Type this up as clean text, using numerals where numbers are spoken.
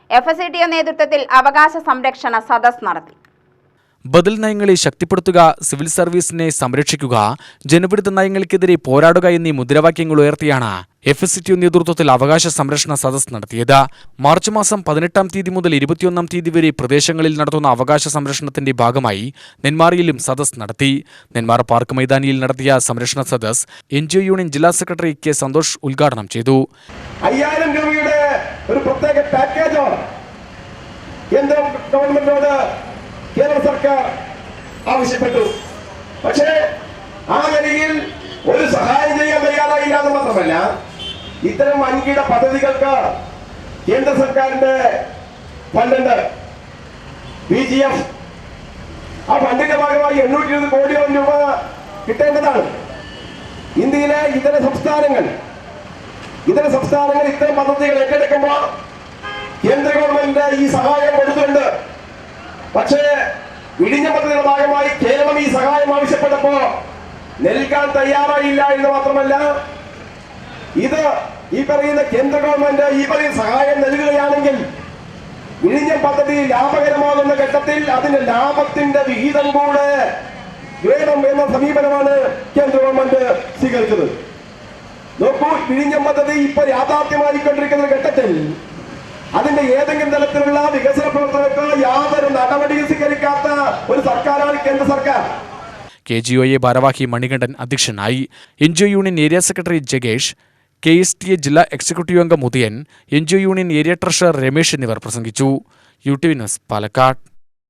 FSCTO നേതൃത്വത്തിൽ അവകാശ സംരക്ഷണ സദസ്സ് നടത്തി. ബദൽ നയങ്ങളെ ശക്തിപ്പെടുത്തുക, സിവിൽ സർവീസിനെ സംരക്ഷിക്കുക, ജനവിരുദ്ധ നയങ്ങൾക്കെതിരെ പോരാടുക എന്നീ മുദ്രാവാക്യങ്ങൾ ഉയർത്തിയാണ് FSCTO നേതൃത്വത്തിൽ അവകാശ സംരക്ഷണ സദസ്സ് നടത്തിയത്. മാർച്ച് മാസം 18-ാം തീയതി മുതൽ 21-ാം തീയതി വരെ പ്രദേശങ്ങളിൽ നടത്തുന്ന അവകാശ സംരക്ഷണത്തിന്റെ ഭാഗമായി നെന്മാറയിലും സദസ്സ് നടത്തി. നെന്മാറ പാർക്ക് മൈതാനിയിൽ നടത്തിയ സംരക്ഷണ സദസ്സ് NGO യൂണിയൻ ജില്ലാ സെക്രട്ടറി K. സന്തോഷ് ഉദ്ഘാടനം ചെയ്തു. 5000 രൂപയുടെ ഒരു പ്രത്യേക പാക്കേജാണ് കേന്ദ്ര ഗവൺമെന്റിനോട് കേരള സർക്കാർ ആവശ്യപ്പെട്ടു. പക്ഷേ ആ നിലയിൽ ഒരു സഹായം ചെയ്യാൻ തയ്യാറായില്ല എന്ന് മാത്രമല്ല, ഇത്തരം വൻകിട പദ്ധതികൾക്ക് കേന്ദ്ര സർക്കാരിന്റെ ഫണ്ടുണ്ട്, PGF. ആ ഫണ്ടിന്റെ ഭാഗമായി 820 കോടിയോളം രൂപ കിട്ടേണ്ടതാണ്. ഇന്ത്യയിലെ ഇതര സംസ്ഥാനങ്ങൾ ഇത്തരം പദ്ധതികൾ ഏറ്റെടുക്കുമ്പോൾ കേന്ദ്ര ഗവൺമെന്റ് ഈ സഹായം കൊടുത്തിട്ടുണ്ട്. പക്ഷേ വിഴിഞ്ഞം പദ്ധതിയുടെ ഭാഗമായി കേരളം ഈ സഹായം ആവശ്യപ്പെട്ടപ്പോ നൽകാൻ തയ്യാറായില്ല എന്ന് മാത്രമല്ല, ഇത് ഈ പറയുന്ന കേന്ദ്ര ഗവൺമെന്റ് ഈ പറയുന്ന സഹായം നൽകുകയാണെങ്കിൽ വിഴിഞ്ഞം പദ്ധതി ലാഭകരമാകുന്ന ഘട്ടത്തിൽ അതിന്റെ ലാഭത്തിന്റെ വിഹിതം കൂടെ വേണം എന്ന സമീപനമാണ് കേന്ദ്ര ഗവൺമെന്റ് സ്വീകരിച്ചത്. നോക്കൂ, വിഴിഞ്ഞം പദ്ധതി ഇപ്പൊ യാഥാർത്ഥ്യമായിക്കൊണ്ടിരിക്കുന്ന ഘട്ടത്തിൽ അതിന്റെ ഏതെങ്കിലും തരത്തിലുള്ള വികസന പ്രവർത്തനങ്ങൾക്ക് യാതൊരു നടപടിയും സ്വീകരിക്കാത്ത ഒരു സർക്കാരാണ് കേന്ദ്ര സർക്കാർ. KGOA ഭാരവാഹി മണികണ്ഠൻ അധ്യക്ഷനായി. NGO യൂണിയൻ ഏരിയ സെക്രട്ടറി ജഗേഷ്, KSTA ജില്ലാ എക്സിക്യൂട്ടീവ് അംഗം Udayan, NGO union area treasurer Ramesh എന്നിവർ പ്രസംഗിച്ചു. UTV news, Palakkad.